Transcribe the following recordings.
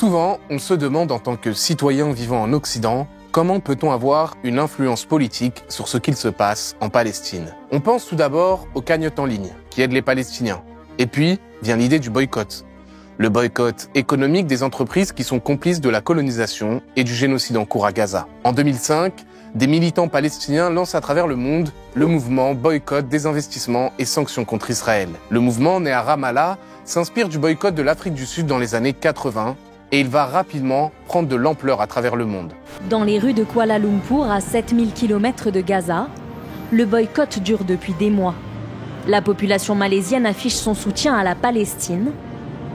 Souvent, on se demande en tant que citoyen vivant en Occident, comment peut-on avoir une influence politique sur ce qu'il se passe en Palestine? On pense tout d'abord aux cagnottes en ligne, qui aident les Palestiniens. Et puis, vient l'idée du boycott. Le boycott économique des entreprises qui sont complices de la colonisation et du génocide en cours à Gaza. En 2005, des militants palestiniens lancent à travers le monde le mouvement Boycott, Désinvestissement et Sanctions contre Israël. Le mouvement, né à Ramallah, s'inspire du boycott de l'Afrique du Sud dans les années 80 et il va rapidement prendre de l'ampleur à travers le monde. Dans les rues de Kuala Lumpur, à 7000 km de Gaza, le boycott dure depuis des mois. La population malaisienne affiche son soutien à la Palestine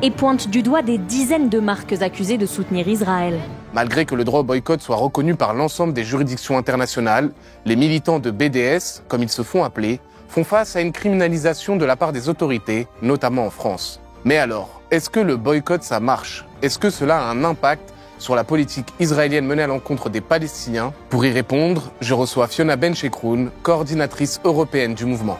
et pointe du doigt des dizaines de marques accusées de soutenir Israël. Malgré que le droit au boycott soit reconnu par l'ensemble des juridictions internationales, les militants de BDS, comme ils se font appeler, font face à une criminalisation de la part des autorités, notamment en France. Mais alors, est-ce que le boycott, ça marche? Est-ce que cela a un impact sur la politique israélienne menée à l'encontre des Palestiniens? Pour y répondre, je reçois Fiona Benchekroun, coordinatrice européenne du mouvement.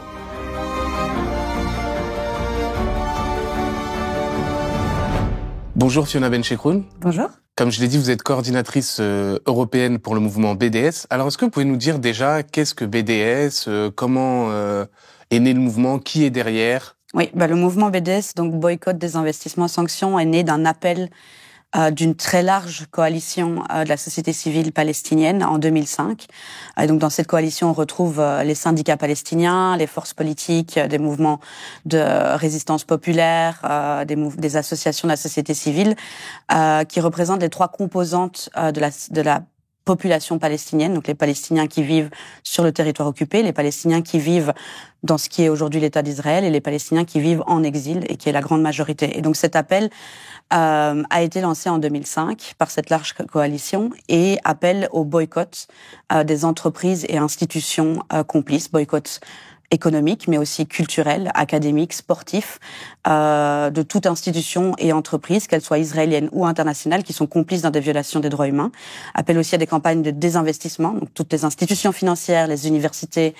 Bonjour Fiona Benchekroun. Bonjour. Comme je l'ai dit, vous êtes coordinatrice européenne pour le mouvement BDS. Alors, est-ce que vous pouvez nous dire déjà qu'est-ce que BDS, comment est né le mouvement, qui est derrière? Oui, le mouvement BDS, donc Boycott, Désinvestissement, Sanctions, est né d'un appel d'une très large coalition de la société civile palestinienne en 2005. Et donc dans cette coalition, on retrouve les syndicats palestiniens, les forces politiques, des mouvements de résistance populaire, des associations de la société civile, qui représentent les trois composantes de la population palestinienne, donc les Palestiniens qui vivent sur le territoire occupé, les Palestiniens qui vivent dans ce qui est aujourd'hui l'État d'Israël et les Palestiniens qui vivent en exil et qui est la grande majorité. Et donc cet appel a été lancé en 2005 par cette large coalition et appelle au boycott des entreprises et institutions complices, boycott économique, mais aussi culturel, académique, sportif, de toute institution et entreprise, qu'elles soient israéliennes ou internationales, qui sont complices dans des violations des droits humains. Appelle aussi à des campagnes de désinvestissement. Donc, toutes les institutions financières, les universités,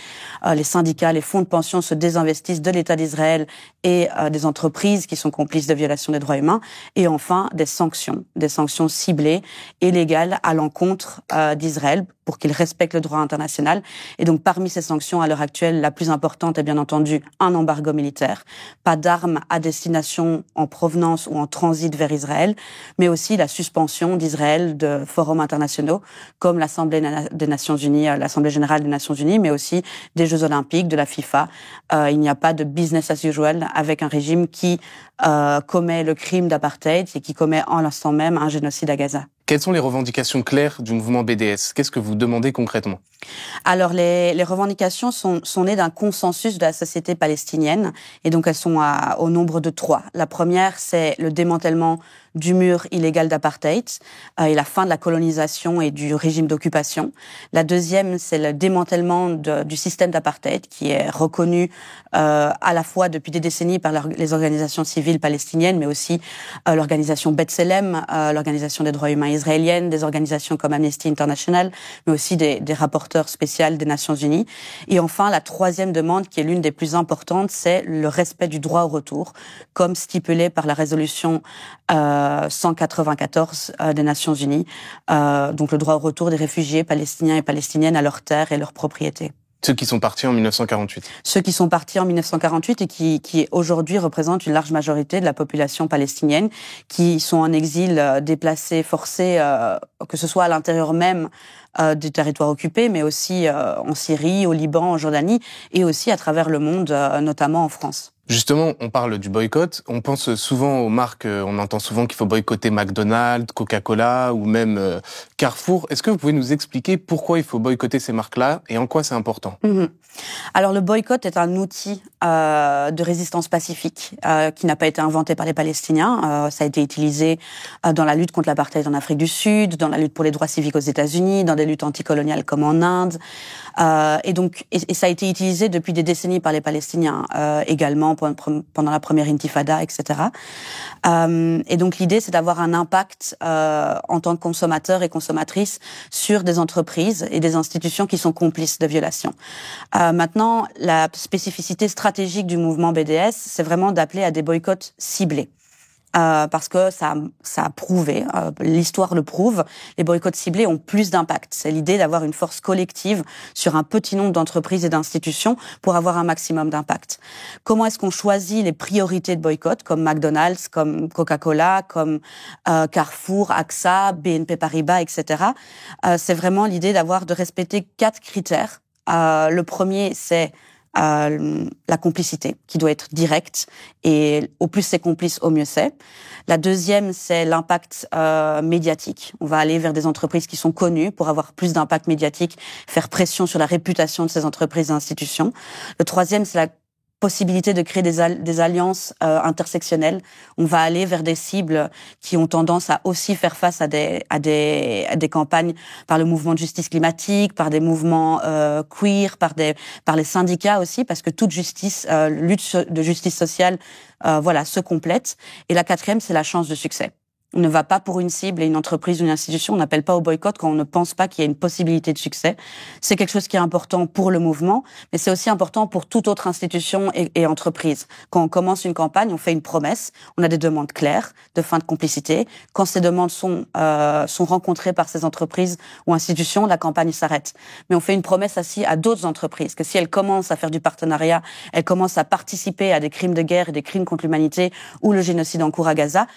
les syndicats, les fonds de pension se désinvestissent de l'État d'Israël et des entreprises qui sont complices de violations des droits humains. Et enfin, des sanctions ciblées et légales à l'encontre d'Israël pour qu'il respecte le droit international. Et donc, parmi ces sanctions, à l'heure actuelle, la plus importante est bien entendu un embargo militaire, pas d'armes à destination en provenance ou en transit vers Israël, mais aussi la suspension d'Israël de forums internationaux comme l'Assemblée des Nations Unies, l'Assemblée Générale des Nations Unies, mais aussi des Jeux Olympiques, de la FIFA. Il n'y a pas de business as usual avec un régime qui commet le crime d'apartheid et qui commet en l'instant même un génocide à Gaza. Quelles sont les revendications claires du mouvement BDS? Qu'est-ce que vous demandez concrètement? Alors, les revendications sont nées d'un consensus de la société palestinienne, et donc elles sont au nombre de 3. La première, c'est le démantèlement du mur illégal d'apartheid et la fin de la colonisation et du régime d'occupation. La deuxième, c'est le démantèlement du système d'apartheid qui est reconnu à la fois depuis des décennies par les organisations civiles palestiniennes, mais aussi l'organisation B'Tselem, l'organisation des droits humains israélienne, des organisations comme Amnesty International, mais aussi des rapporteurs spéciaux des Nations Unies. Et enfin, la troisième demande, qui est l'une des plus importantes, c'est le respect du droit au retour, comme stipulé par la résolution 194 des Nations Unies, donc le droit au retour des réfugiés palestiniens et palestiniennes à leurs terres et leurs propriétés. Ceux qui sont partis en 1948. Ceux qui sont partis en 1948 et qui aujourd'hui représentent une large majorité de la population palestinienne, qui sont en exil, déplacés, forcés, que ce soit à l'intérieur même du territoire occupé, mais aussi en Syrie, au Liban, en Jordanie, et aussi à travers le monde, notamment en France. Justement, on parle du boycott. On pense souvent aux marques, on entend souvent qu'il faut boycotter McDonald's, Coca-Cola ou même Carrefour. Est-ce que vous pouvez nous expliquer pourquoi il faut boycotter ces marques-là et en quoi c'est important? Alors le boycott est un outil de résistance pacifique qui n'a pas été inventé par les Palestiniens. Ça a été utilisé dans la lutte contre l'apartheid en Afrique du Sud, dans la lutte pour les droits civiques aux États-Unis, dans des luttes anticoloniales comme en Inde. Et ça a été utilisé depuis des décennies par les Palestiniens également pendant la première intifada, etc. Et donc l'idée, c'est d'avoir un impact en tant que consommateur et consommatrice sur des entreprises et des institutions qui sont complices de violations. Maintenant, la spécificité stratégique du mouvement BDS, c'est vraiment d'appeler à des boycotts ciblés. parce que ça a prouvé, l'histoire le prouve, les boycotts ciblés ont plus d'impact. C'est l'idée d'avoir une force collective sur un petit nombre d'entreprises et d'institutions pour avoir un maximum d'impact. Comment est-ce qu'on choisit les priorités de boycott, comme McDonald's, comme Coca-Cola, comme Carrefour, AXA, BNP Paribas, etc. C'est vraiment l'idée de respecter 4 critères. Le premier, c'est la complicité, qui doit être directe, et au plus c'est complice, au mieux c'est. La deuxième, c'est l'impact médiatique. On va aller vers des entreprises qui sont connues pour avoir plus d'impact médiatique, faire pression sur la réputation de ces entreprises et institutions. Le troisième, c'est la possibilité de créer des alliances intersectionnelles. On va aller vers des cibles qui ont tendance à aussi faire face à des campagnes par le mouvement de justice climatique, par des mouvements queer, par les syndicats aussi, parce que toute lutte de justice sociale, se complète. Et la quatrième, c'est la chance de succès. On ne va pas pour une cible et une entreprise ou une institution, on n'appelle pas au boycott quand on ne pense pas qu'il y a une possibilité de succès. C'est quelque chose qui est important pour le mouvement, mais c'est aussi important pour toute autre institution et entreprise. Quand on commence une campagne, on fait une promesse, on a des demandes claires de fin de complicité. Quand ces demandes sont rencontrées par ces entreprises ou institutions, la campagne s'arrête. Mais on fait une promesse aussi à d'autres entreprises, que si elles commencent à faire du partenariat, elles commencent à participer à des crimes de guerre et des crimes contre l'humanité ou le génocide en cours à Gaza,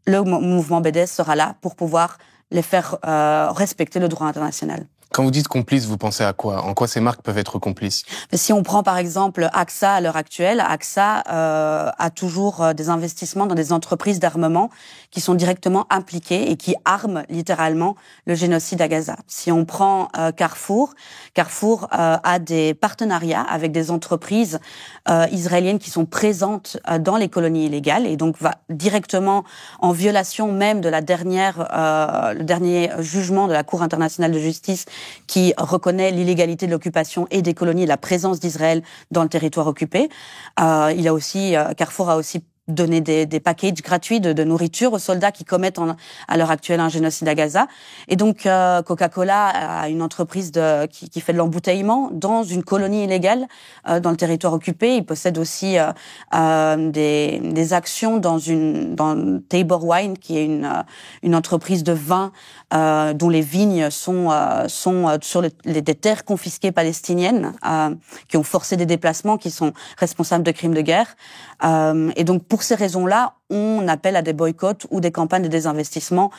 le mouvement BDS sera là pour pouvoir les faire respecter le droit international. Quand vous dites complice, vous pensez à quoi? En quoi ces marques peuvent être complices? Mais si on prend par exemple AXA à l'heure actuelle, AXA a toujours des investissements dans des entreprises d'armement qui sont directement impliquées et qui arment littéralement le génocide à Gaza. Si on prend Carrefour a des partenariats avec des entreprises israéliennes qui sont présentes dans les colonies illégales et donc va directement en violation même de le dernier jugement de la Cour internationale de justice qui reconnaît l'illégalité de l'occupation et des colonies et la présence d'Israël dans le territoire occupé. Carrefour a aussi donné des packages gratuits de nourriture aux soldats qui commettent à l'heure actuelle un génocide à Gaza. Et donc Coca-Cola a une entreprise qui fait de l'embouteillement dans une colonie illégale dans le territoire occupé. Il possède aussi des actions dans Tabor Wine, qui est une entreprise de vin dont les vignes sont sur des terres confisquées palestiniennes, qui ont forcé des déplacements, qui sont responsables de crimes de guerre. Et donc pour ces raisons-là, on appelle à des boycotts ou des campagnes de désinvestissement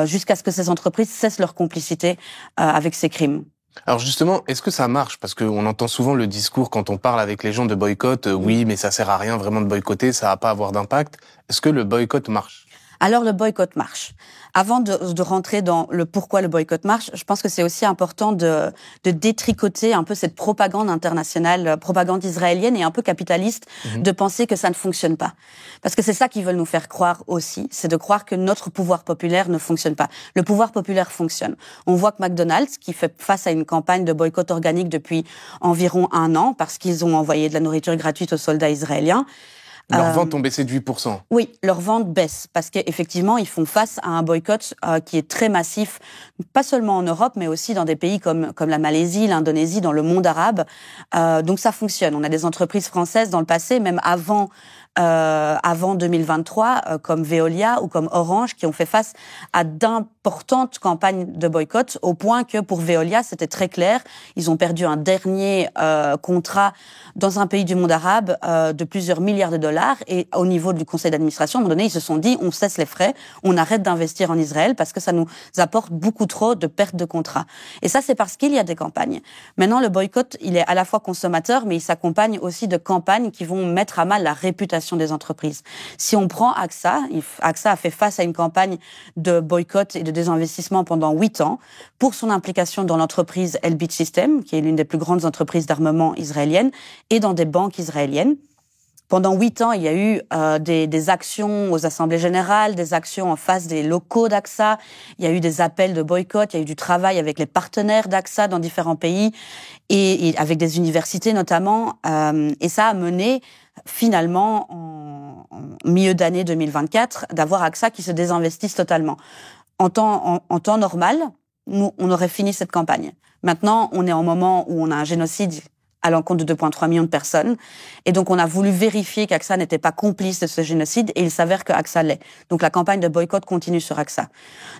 jusqu'à ce que ces entreprises cessent leur complicité avec ces crimes. Alors justement, est-ce que ça marche? Parce qu'on entend souvent le discours quand on parle avec les gens de boycott, oui, mais ça sert à rien vraiment de boycotter, ça va pas avoir d'impact. Est-ce que le boycott marche? Alors le boycott marche. Avant de rentrer dans le pourquoi le boycott marche, je pense que c'est aussi important de détricoter un peu cette propagande internationale, propagande israélienne et un peu capitaliste, de penser que ça ne fonctionne pas. Parce que c'est ça qu'ils veulent nous faire croire aussi, c'est de croire que notre pouvoir populaire ne fonctionne pas. Le pouvoir populaire fonctionne. On voit que McDonald's, qui fait face à une campagne de boycott organique depuis environ 1 an, parce qu'ils ont envoyé de la nourriture gratuite aux soldats israéliens, leurs ventes ont baissé de 8%. Oui, leurs ventes baissent parce qu'effectivement, ils font face à un boycott qui est très massif, pas seulement en Europe, mais aussi dans des pays comme la Malaisie, l'Indonésie, dans le monde arabe. Donc ça fonctionne. On a des entreprises françaises dans le passé, même avant 2023, comme Veolia ou comme Orange, qui ont fait face à d'importantes campagnes de boycott, au point que pour Veolia, c'était très clair. Ils ont perdu un dernier contrat dans un pays du monde arabe de plusieurs milliards de dollars. Et au niveau du conseil d'administration, à un moment donné, ils se sont dit, on cesse les frais, on arrête d'investir en Israël parce que ça nous apporte beaucoup trop de pertes de contrats. Et ça, c'est parce qu'il y a des campagnes. Maintenant, le boycott, il est à la fois consommateur, mais il s'accompagne aussi de campagnes qui vont mettre à mal la réputation des entreprises. Si on prend AXA a fait face à une campagne de boycott et de désinvestissement pendant 8 ans pour son implication dans l'entreprise Elbit Systems, qui est l'une des plus grandes entreprises d'armement israéliennes, et dans des banques israéliennes. Pendant 8 ans, il y a eu des actions aux assemblées générales, des actions en face des locaux d'AXA, il y a eu des appels de boycott, il y a eu du travail avec les partenaires d'AXA dans différents pays, et avec des universités notamment, et ça a mené finalement, en milieu d'année 2024, d'avoir AXA qui se désinvestisse totalement. En temps normal, nous, on aurait fini cette campagne. Maintenant, on est en moment où on a un génocide à l'encontre de 2,3 millions de personnes. Et donc, on a voulu vérifier qu'Aqsa n'était pas complice de ce génocide, et il s'avère que Aqsa l'est. Donc, la campagne de boycott continue sur Aqsa.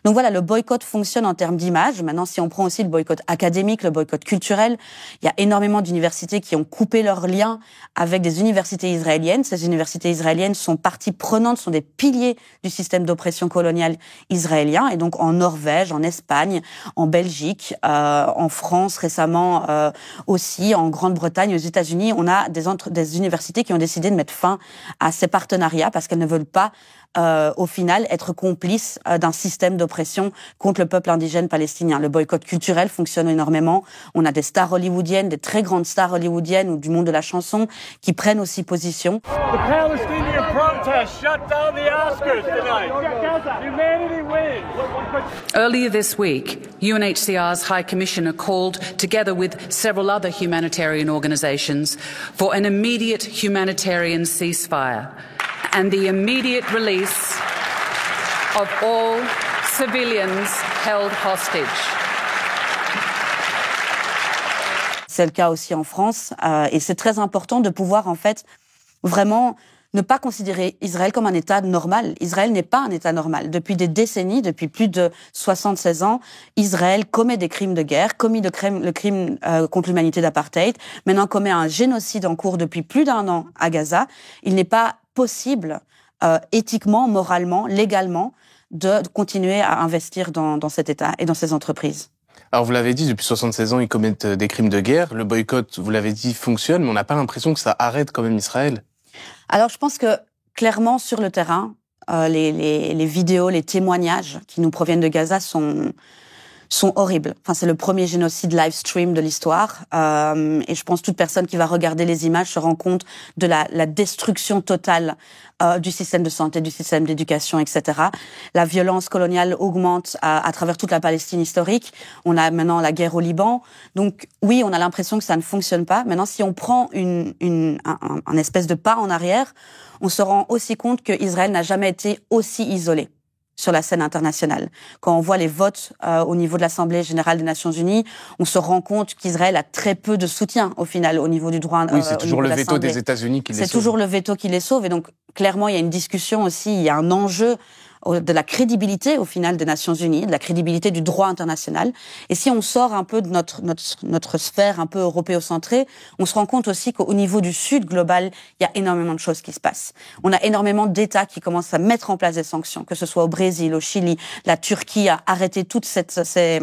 Donc voilà, le boycott fonctionne en termes d'image. Maintenant, si on prend aussi le boycott académique, le boycott culturel, il y a énormément d'universités qui ont coupé leurs liens avec des universités israéliennes. Ces universités israéliennes sont partie prenante, sont des piliers du système d'oppression coloniale israélien. Et donc, en Norvège, en Espagne, en Belgique, en France récemment aussi, en Grande-Bretagne, aux États-Unis, on a des universités qui ont décidé de mettre fin à ces partenariats parce qu'elles ne veulent pas, au final, être complices d'un système d'oppression contre le peuple indigène palestinien. Le boycott culturel fonctionne énormément. On a des stars hollywoodiennes, des très grandes stars hollywoodiennes ou du monde de la chanson qui prennent aussi position. The Palestinian protest shut down the Oscars tonight. Humanity wins. Earlier this week, UNHCR's High Commissioner called, together with several other humanitarian organisations, for an immediate humanitarian ceasefire and the immediate release of all civilians held hostage. C'est le cas aussi en France, et c'est très important de pouvoir en fait vraiment ne pas considérer Israël comme un État normal. Israël n'est pas un État normal. Depuis des décennies, depuis plus de 76 ans, Israël commet des crimes de guerre, commet le crime contre l'humanité d'apartheid, maintenant commet un génocide en cours depuis plus d'1 an à Gaza. Il n'est pas possible, éthiquement, moralement, légalement, de continuer à investir dans cet État et dans ces entreprises. Alors, vous l'avez dit, depuis 76 ans, ils commettent des crimes de guerre. Le boycott, vous l'avez dit, fonctionne, mais on n'a pas l'impression que ça arrête quand même Israël. Alors, je pense que, clairement, sur le terrain, les vidéos, les témoignages qui nous proviennent de Gaza sont horribles. Enfin, c'est le premier génocide live stream de l'histoire. Et je pense que toute personne qui va regarder les images se rend compte de la destruction totale du système de santé, du système d'éducation, etc. La violence coloniale augmente à travers toute la Palestine historique. On a maintenant la guerre au Liban. Donc oui, on a l'impression que ça ne fonctionne pas. Maintenant, si on prend un espèce de pas en arrière, on se rend aussi compte que Israël n'a jamais été aussi isolé sur la scène internationale. Quand on voit les votes au niveau de l'Assemblée générale des Nations Unies, on se rend compte qu'Israël a très peu de soutien au final au niveau du droit. Oui, c'est toujours le veto des États-Unis qui les sauve. C'est toujours le veto qui les sauve. Et donc, clairement, il y a une discussion aussi, il y a un enjeu de la crédibilité au final des Nations Unies, de la crédibilité du droit international. Et si on sort un peu de notre sphère un peu européocentrée, on se rend compte aussi qu'au niveau du Sud global, il y a énormément de choses qui se passent. On a énormément d'États qui commencent à mettre en place des sanctions, que ce soit au Brésil, au Chili. La Turquie a arrêté toutes ces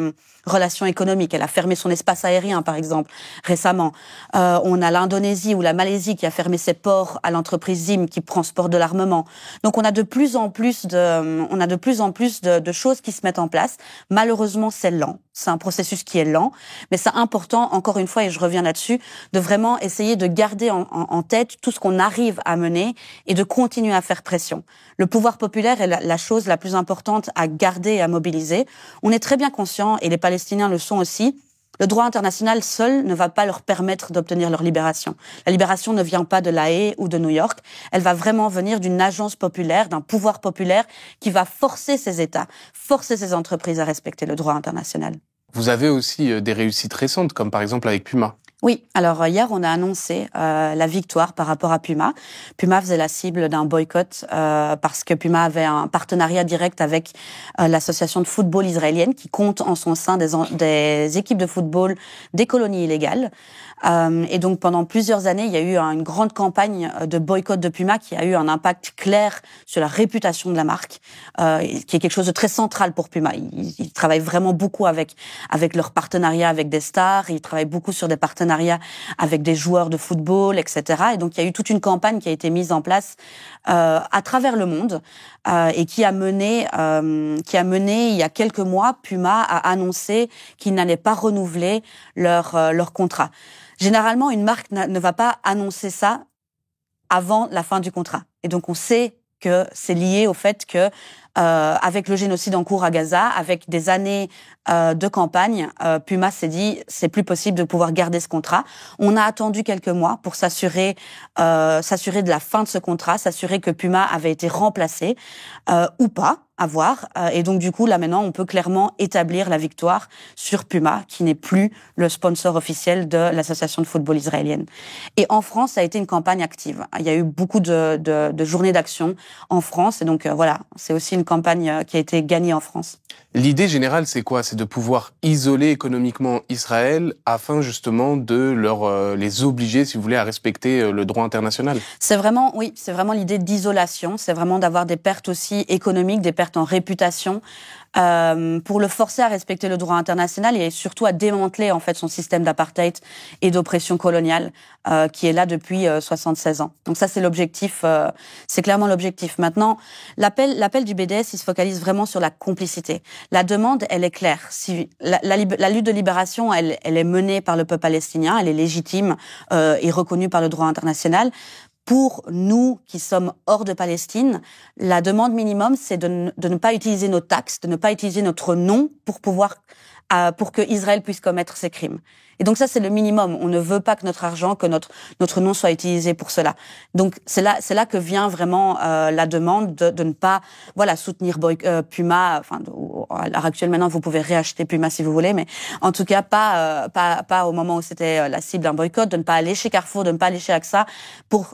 relations économiques. Elle a fermé son espace aérien, par exemple, récemment. On a l'Indonésie ou la Malaisie qui a fermé ses ports à l'entreprise Zim qui transporte de l'armement. Donc on a de plus en plus de choses qui se mettent en place. Malheureusement, c'est lent. C'est un processus qui est lent, mais c'est important, encore une fois, et je reviens là-dessus, de vraiment essayer de garder en tête tout ce qu'on arrive à mener et de continuer à faire pression. Le pouvoir populaire est la chose la plus importante à garder et à mobiliser. On est très bien conscient, et les Palestiniens le sont aussi, le droit international seul ne va pas leur permettre d'obtenir leur libération. La libération ne vient pas de La Haye ou de New York. Elle va vraiment venir d'une agence populaire, d'un pouvoir populaire qui va forcer ces États, forcer ces entreprises à respecter le droit international. Vous avez aussi des réussites récentes, comme par exemple avec Puma. Oui, alors hier, on a annoncé la victoire par rapport à Puma. Puma faisait la cible d'un boycott parce que Puma avait un partenariat direct avec l'association de football israélienne qui compte en son sein des équipes de football des colonies illégales. Et donc, pendant plusieurs années, il y a eu une grande campagne de boycott de Puma qui a eu un impact clair sur la réputation de la marque, qui est quelque chose de très central pour Puma. Ils travaillent vraiment beaucoup avec leurs partenariats avec des stars, ils travaillent beaucoup sur des partenariats avec des joueurs de football, etc. Et donc, il y a eu toute une campagne qui a été mise en place à travers le monde et qui a mené il y a quelques mois, Puma a annoncé qu'ils n'allaient pas renouveler leur contrat. Généralement, une marque ne va pas annoncer ça avant la fin du contrat. Et donc, on sait que c'est lié au fait que avec le génocide en cours à Gaza, avec des années de campagne, Puma s'est dit c'est plus possible de pouvoir garder ce contrat. On a attendu quelques mois pour s'assurer de la fin de ce contrat, s'assurer que Puma avait été remplacé ou pas. À voir. Et donc, du coup, là, maintenant, on peut clairement établir la victoire sur Puma, qui n'est plus le sponsor officiel de l'association de football israélienne. Et en France, ça a été une campagne active. Il y a eu beaucoup de journées d'action en France. Et donc, voilà, c'est aussi une campagne qui a été gagnée en France. L'idée générale, c'est quoi? C'est de pouvoir isoler économiquement Israël afin justement de les obliger, si vous voulez, à respecter le droit international. C'est vraiment l'idée d'isolation. C'est vraiment d'avoir des pertes aussi économiques, des pertes en réputation, pour le forcer à respecter le droit international et surtout à démanteler en fait son système d'apartheid et d'oppression coloniale qui est là depuis 76 ans. Donc ça c'est l'objectif, c'est clairement l'objectif. Maintenant, l'appel du BDS, il se focalise vraiment sur la complicité. La demande, elle est claire. Si la lutte de libération, elle est menée par le peuple palestinien, elle est légitime et reconnue par le droit international. Pour nous qui sommes hors de Palestine, la demande minimum, c'est de ne pas utiliser nos taxes, de ne pas utiliser notre nom pour que Israël puisse commettre ses crimes. Et donc ça, c'est le minimum. On ne veut pas que notre argent, que notre nom soit utilisé pour cela. Donc c'est là que vient vraiment la demande de ne pas, soutenir Puma. Enfin, à l'heure actuelle, maintenant, vous pouvez réacheter Puma si vous voulez, mais en tout cas pas au moment où c'était la cible d'un boycott, de ne pas aller chez Carrefour, de ne pas aller chez AXA,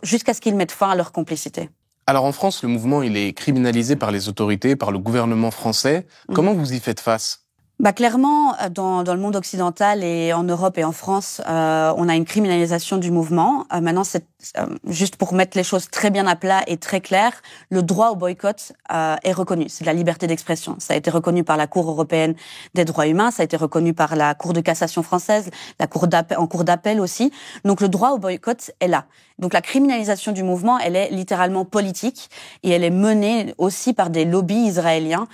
jusqu'à ce qu'ils mettent fin à leur complicité. Alors en France, le mouvement, il est criminalisé par les autorités, par le gouvernement français. Comment vous y faites face? Clairement, dans le monde occidental et en Europe et en France, on a une criminalisation du mouvement. Maintenant, c'est juste pour mettre les choses très bien à plat et très clair, le droit au boycott est reconnu. C'est de la liberté d'expression. Ça a été reconnu par la Cour européenne des droits humains, ça a été reconnu par la Cour de cassation française, en cour d'appel aussi. Donc le droit au boycott est là. Donc la criminalisation du mouvement, elle est littéralement politique et elle est menée aussi par des lobbies israéliens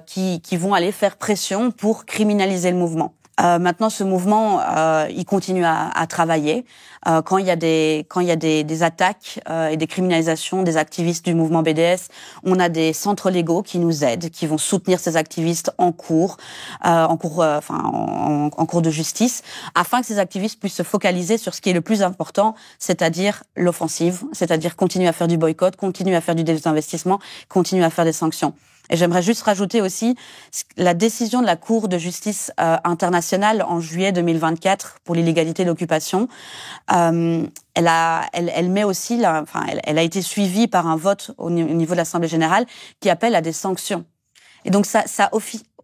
qui vont aller faire pression pour criminaliser le mouvement. Maintenant, ce mouvement, il continue à travailler. Quand il y a des attaques et des criminalisations des activistes du mouvement BDS, on a des centres légaux qui nous aident, qui vont soutenir ces activistes en cours de justice, afin que ces activistes puissent se focaliser sur ce qui est le plus important, c'est-à-dire l'offensive, c'est-à-dire continuer à faire du boycott, continuer à faire du désinvestissement, continuer à faire des sanctions. Et j'aimerais juste rajouter aussi la décision de la Cour de justice internationale en juillet 2024 pour l'illégalité de l'occupation. Elle met aussi, elle a été suivie par un vote au niveau de l'Assemblée générale qui appelle à des sanctions. Et donc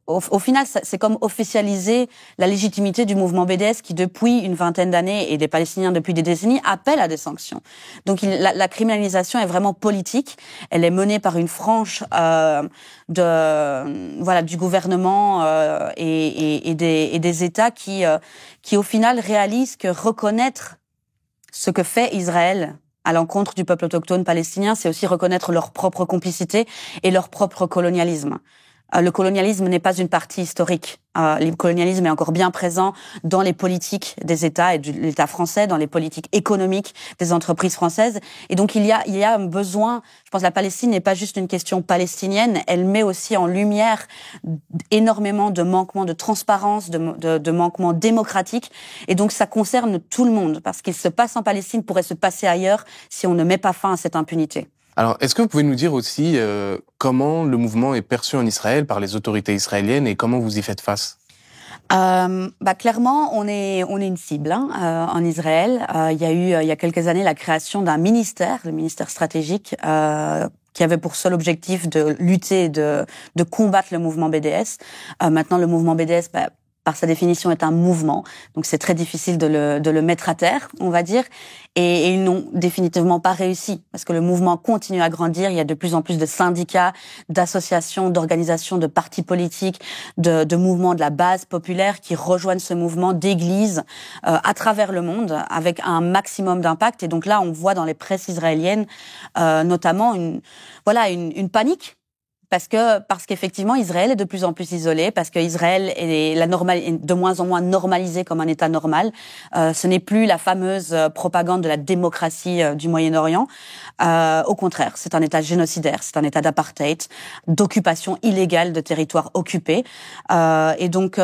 au final, c'est comme officialiser la légitimité du mouvement BDS qui, depuis une vingtaine d'années, et des Palestiniens depuis des décennies, appellent à des sanctions. Donc la criminalisation est vraiment politique. Elle est menée par une frange du gouvernement et des États qui, au final, réalisent que reconnaître ce que fait Israël à l'encontre du peuple autochtone palestinien, c'est aussi reconnaître leur propre complicité et leur propre colonialisme. Le colonialisme n'est pas une partie historique. Le colonialisme est encore bien présent dans les politiques des États et de l'État français, dans les politiques économiques des entreprises françaises. Et donc il y a un besoin. Je pense que la Palestine n'est pas juste une question palestinienne. Elle met aussi en lumière énormément de manquements de transparence, de manquements démocratiques. Et donc ça concerne tout le monde, parce qu'il se passe en Palestine pourrait se passer ailleurs si on ne met pas fin à cette impunité. Alors, est-ce que vous pouvez nous dire aussi comment le mouvement est perçu en Israël par les autorités israéliennes et comment vous y faites face? Clairement, on est une cible en Israël. Il y a eu il y a quelques années la création d'un ministère, le ministère stratégique, qui avait pour seul objectif de lutter, de combattre le mouvement BDS. Maintenant, le mouvement BDS, par sa définition, est un mouvement. Donc, c'est très difficile de le mettre à terre, on va dire. Et ils n'ont définitivement pas réussi, parce que le mouvement continue à grandir. Il y a de plus en plus de syndicats, d'associations, d'organisations, de partis politiques, de mouvements de la base populaire qui rejoignent ce mouvement, d'églises à travers le monde, avec un maximum d'impact. Et donc là, on voit dans les presses israéliennes notamment une panique parce qu'effectivement Israël est de plus en plus isolé, parce qu'Israël est de moins en moins normalisé comme un État normal. Ce n'est plus la fameuse propagande de la démocratie du Moyen-Orient. Au contraire, c'est un État génocidaire, c'est un État d'apartheid, d'occupation illégale de territoires occupés. Et donc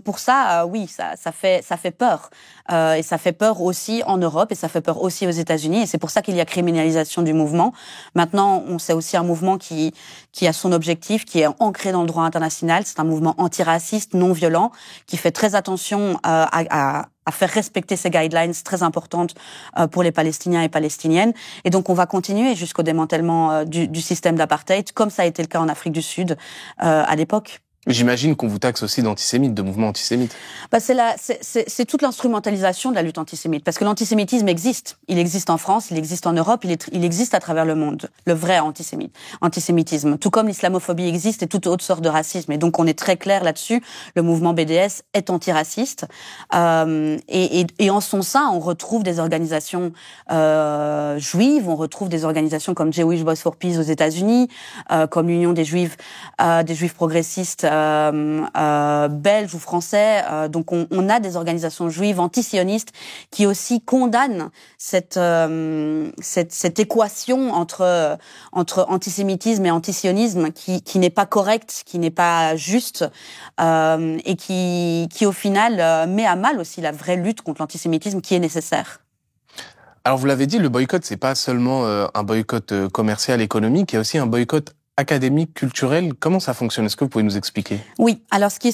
pour ça, oui, ça fait peur. Et ça fait peur aussi en Europe, et ça fait peur aussi aux États-Unis. Et c'est pour ça qu'il y a criminalisation du mouvement. Maintenant, on sait aussi un mouvement qui a son objectif, qui est ancré dans le droit international. C'est un mouvement antiraciste, non violent, qui fait très attention à faire respecter ces guidelines très importantes pour les Palestiniens et Palestiniennes. Et donc, on va continuer jusqu'au démantèlement du système d'apartheid, comme ça a été le cas en Afrique du Sud à l'époque. J'imagine qu'on vous taxe aussi d'antisémite, de mouvements antisémites. C'est toute l'instrumentalisation de la lutte antisémite, parce que l'antisémitisme existe. Il existe en France, il existe en Europe, il existe à travers le monde. Le vrai antisémitisme. Tout comme l'islamophobie existe et toute autre sorte de racisme. Et donc on est très clair là-dessus. Le mouvement BDS est antiraciste. Et en son sein, on retrouve des organisations juives, on retrouve des organisations comme Jewish Voice for Peace aux États-Unis, comme l'Union des Juifs progressistes belges ou français. Donc on a des organisations juives antisionistes qui aussi condamnent cette équation entre antisémitisme et antisionisme qui n'est pas correcte, qui n'est pas juste, et qui au final met à mal aussi la vraie lutte contre l'antisémitisme qui est nécessaire. Alors vous l'avez dit, le boycott, c'est pas seulement un boycott commercial, économique, il y a aussi un boycott académique, culturel. Comment ça fonctionne? Est-ce que vous pouvez nous expliquer? Oui. Alors, ce qui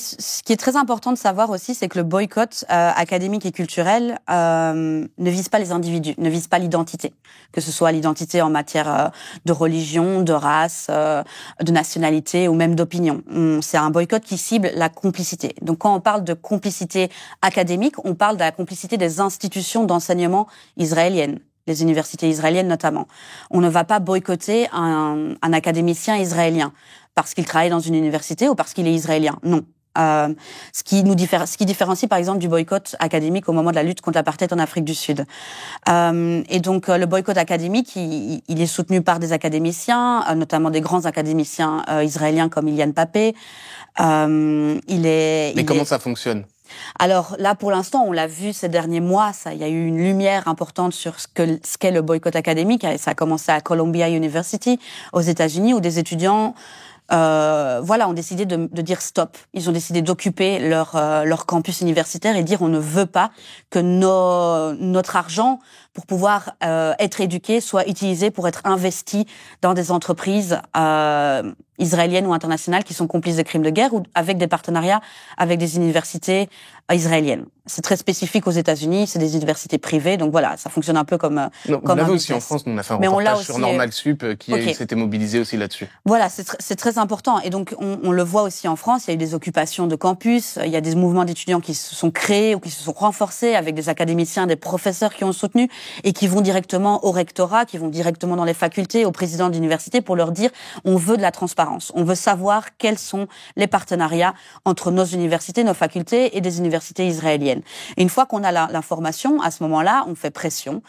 est très important de savoir aussi, c'est que le boycott académique et culturel ne vise pas les individus, ne vise pas l'identité, que ce soit l'identité en matière de religion, de race, de nationalité ou même d'opinion. C'est un boycott qui cible la complicité. Donc, quand on parle de complicité académique, on parle de la complicité des institutions d'enseignement israéliennes. Les universités israéliennes notamment. On ne va pas boycotter un académicien israélien parce qu'il travaille dans une université ou parce qu'il est israélien. Non. Ce qui différencie par exemple du boycott académique au moment de la lutte contre l'apartheid en Afrique du Sud. Et donc le boycott académique, il est soutenu par des académiciens, notamment des grands académiciens israéliens comme Ilian Pappé. Mais comment ça fonctionne? Alors là, pour l'instant, on l'a vu ces derniers mois, il y a eu une lumière importante sur ce qu'est le boycott académique. Ça a commencé à Columbia University, aux États-Unis, où des étudiants ont décidé de dire stop. Ils ont décidé d'occuper leur campus universitaire et dire on ne veut pas que notre argent pour pouvoir être éduqué soit utilisé pour être investi dans des entreprises israéliennes ou internationales qui sont complices de crimes de guerre ou avec des partenariats avec des universités israéliennes. C'est très spécifique aux États-Unis, c'est des universités privées, donc voilà, ça fonctionne un peu comme on l'avait aussi en France, nous on a fait un reportage sur Normal Sup qui s'était mobilisé aussi là-dessus. Voilà, c'est très important, et donc on le voit aussi en France, il y a eu des occupations de campus, il y a des mouvements d'étudiants qui se sont créés ou qui se sont renforcés avec des académiciens, des professeurs qui ont soutenu et qui vont directement au rectorat, qui vont directement dans les facultés, aux présidents d'université pour leur dire on veut de la transparence, on veut savoir quels sont les partenariats entre nos universités, nos facultés et des universités israéliennes. Et une fois qu'on a l'information, à ce moment-là, on fait pression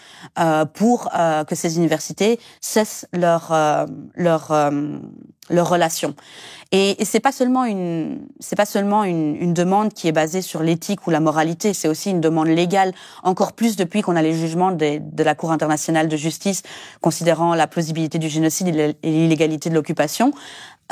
pour que ces universités cessent leur relation. Et c'est pas seulement une demande qui est basée sur l'éthique ou la moralité, c'est aussi une demande légale, encore plus depuis qu'on a les jugements de la Cour internationale de justice considérant la plausibilité du génocide et l'illégalité de l'occupation.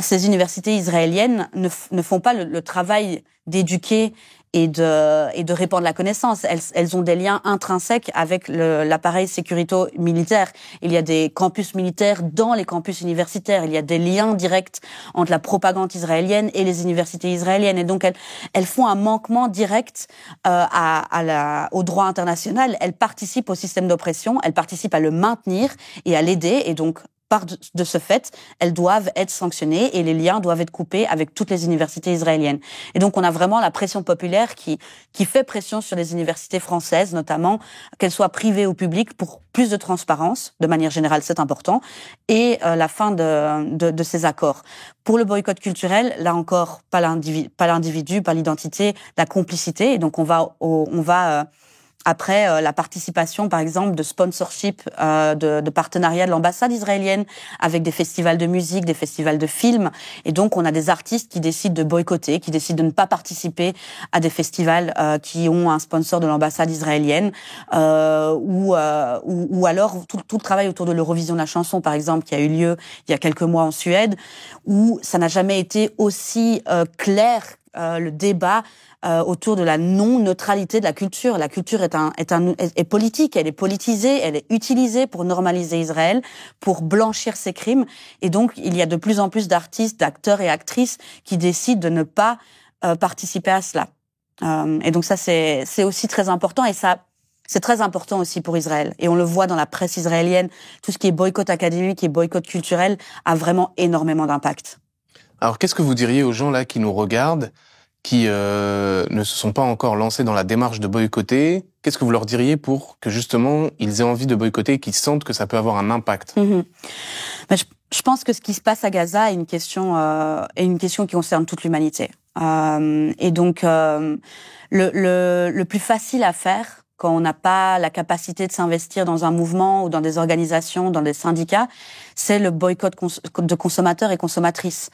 Ces universités israéliennes ne font pas le travail d'éduquer et de répandre la connaissance. Elles ont des liens intrinsèques avec l'appareil sécurito-militaire. Il y a des campus militaires dans les campus universitaires. Il y a des liens directs entre la propagande israélienne et les universités israéliennes. Et donc, elles font un manquement direct au droit international. Elles participent au système d'oppression. Elles participent à le maintenir et à l'aider. Et donc, de ce fait, elles doivent être sanctionnées et les liens doivent être coupés avec toutes les universités israéliennes. Et donc, on a vraiment la pression populaire qui fait pression sur les universités françaises, notamment, qu'elles soient privées ou publiques, pour plus de transparence. De manière générale, c'est important. Et la fin de ces accords. Pour le boycott culturel, là encore, pas l'individu, pas l'identité, la complicité. Et donc, on va Après, la participation, par exemple, de sponsorship, de partenariat de l'ambassade israélienne avec des festivals de musique, des festivals de films. Et donc, on a des artistes qui décident de boycotter, qui décident de ne pas participer à des festivals qui ont un sponsor de l'ambassade israélienne, ou alors tout le travail autour de l'Eurovision de la chanson, par exemple, qui a eu lieu il y a quelques mois en Suède, où ça n'a jamais été aussi clair le débat autour de la non-neutralité de la culture. La culture est politique, elle est politisée, elle est utilisée pour normaliser Israël, pour blanchir ses crimes. Et donc, il y a de plus en plus d'artistes, d'acteurs et actrices qui décident de ne pas participer à cela. Et donc ça, c'est aussi très important. Et ça, c'est très important aussi pour Israël. Et on le voit dans la presse israélienne. Tout ce qui est boycott académique et boycott culturel a vraiment énormément d'impact. Alors, qu'est-ce que vous diriez aux gens là qui nous regardent, qui ne se sont pas encore lancés dans la démarche de boycotter? Qu'est-ce que vous leur diriez pour que justement ils aient envie de boycotter et qu'ils sentent que ça peut avoir un impact? Ben, je pense que ce qui se passe à Gaza est une question qui concerne toute l'humanité. Et donc le plus facile à faire quand on n'a pas la capacité de s'investir dans un mouvement ou dans des organisations, dans des syndicats, c'est le boycott de consommateurs et consommatrices.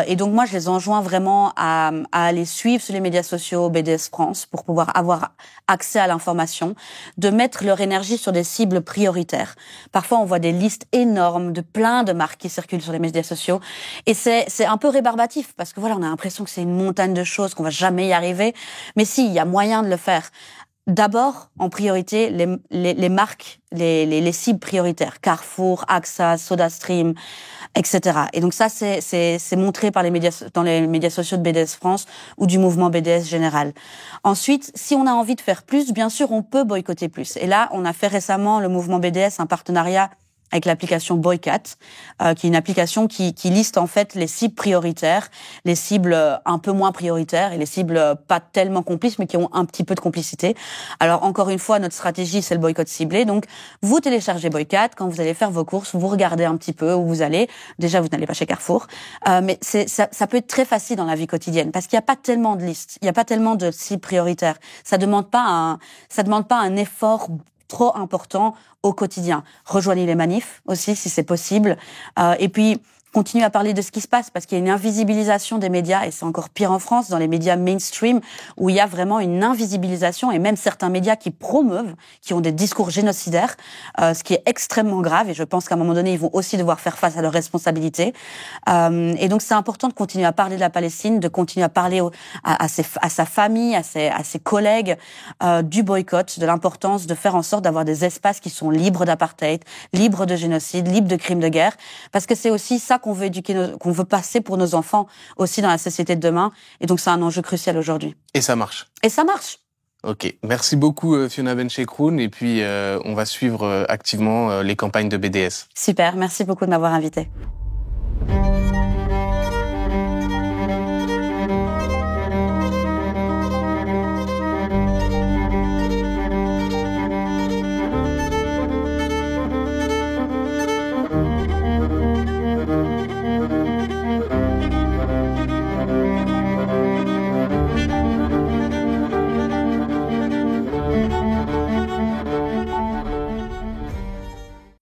Et donc moi, je les enjoins vraiment à aller suivre sur les médias sociaux BDS France pour pouvoir avoir accès à l'information, de mettre leur énergie sur des cibles prioritaires. Parfois, on voit des listes énormes de plein de marques qui circulent sur les médias sociaux, et c'est un peu rébarbatif parce que voilà, on a l'impression que c'est une montagne de choses, qu'on va jamais y arriver. Mais si, il y a moyen de le faire. D'abord, en priorité, les marques, les cibles prioritaires, Carrefour, AXA, SodaStream, etc. Et donc ça, c'est montré par dans les médias sociaux de BDS France ou du mouvement BDS général. Ensuite, si on a envie de faire plus, bien sûr, on peut boycotter plus. Et là, on a fait récemment, le mouvement BDS, un partenariat avec l'application Boycat, qui est une application qui liste en fait les cibles prioritaires, les cibles un peu moins prioritaires et les cibles pas tellement complices mais qui ont un petit peu de complicité. Alors encore une fois, notre stratégie c'est le boycott ciblé. Donc vous téléchargez Boycat, quand vous allez faire vos courses, vous regardez un petit peu où vous allez. Déjà vous n'allez pas chez Carrefour, mais ça peut être très facile dans la vie quotidienne parce qu'il n'y a pas tellement de listes, il n'y a pas tellement de cibles prioritaires. Ça demande pas un effort trop important au quotidien. Rejoignez les manifs aussi, si c'est possible. Et puis, continuez à parler de ce qui se passe, parce qu'il y a une invisibilisation des médias, et c'est encore pire en France, dans les médias mainstream, où il y a vraiment une invisibilisation, et même certains médias qui promeuvent, qui ont des discours génocidaires, ce qui est extrêmement grave, et je pense qu'à un moment donné, ils vont aussi devoir faire face à leurs responsabilités. Et donc, c'est important de continuer à parler de la Palestine, de continuer à parler à sa famille, à ses collègues, du boycott, de l'importance de faire en sorte d'avoir des espaces qui sont libres d'apartheid, libres de génocide, libres de crimes de guerre, parce que c'est aussi ça qu'on veut éduquer, qu'on veut passer pour nos enfants aussi dans la société de demain. Et donc, c'est un enjeu crucial aujourd'hui. Et ça marche. Et ça marche. Ok. Merci beaucoup, Fiona Benchekroun. Et puis, on va suivre activement les campagnes de BDS. Super. Merci beaucoup de m'avoir invité.